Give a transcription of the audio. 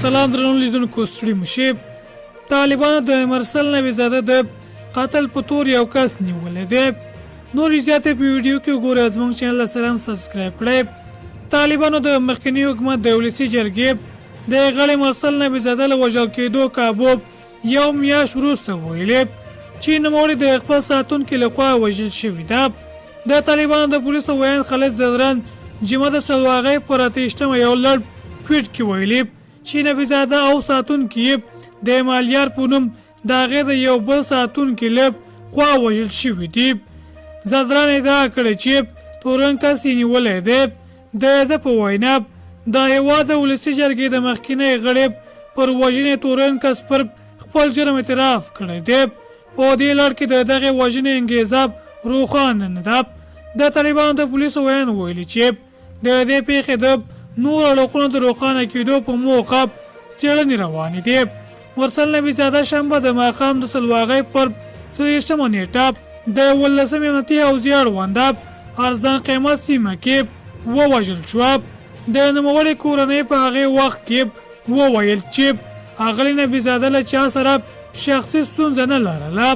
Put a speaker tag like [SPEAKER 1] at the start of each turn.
[SPEAKER 1] سلام درنو لیدونکو ستړي مشي. طالبانو د مرسل نبی زاده د قتل په تور یو کس نیولی دی. نور زیاتې په ویډیو کې وګورئ. زموږ چینل سره سبسکرایب کړئ. طالبانو د مخکني حکومت د ولسي جرګې د غړي مرسل نبی زاده له وژل کېدو کابو یو میاشت وروسته ویلي چې نوموړی د خپل ساتونکي لخوا وژل شوی ده. د طالبانو د پولیسو ویاند خالد زدران جمعه د څلواغۍ پر 28 یو لړ ټویټ کې ویلي چې نبی زاده او ساتونکي د مالیار په نوم د هغې د یو بل ساتونکي له خوا وژل شوي دي. زدران ادعا کړې چې تورن کس یې نیولی دی. د ده په وینا د هېواد د ولسي جرګې د مخکینی غړي پر وژنې تورن کس پر خپل جرم اعتراف کړی دی. په دې لړ کې د دغې وژنې انګېزه روښانه نه ده. د طالبانو د پولیسو ویاند ویلي چې د دې پیښې د نور اړخونو د روښانه کېدو په موخه څېړنې روانې دي. مرسل نبی زاده شنبه د ماښام د څلواغۍ پر 23 نیټه د 11 امنیتي حوزې اړونده ارزان قیمت سیمه کې ووژل شوه. د نوموړې کورنۍ په هغې وخت کې وویل چې اغلې نبی زاده له چا سره شخصي ستونزه نه لرله.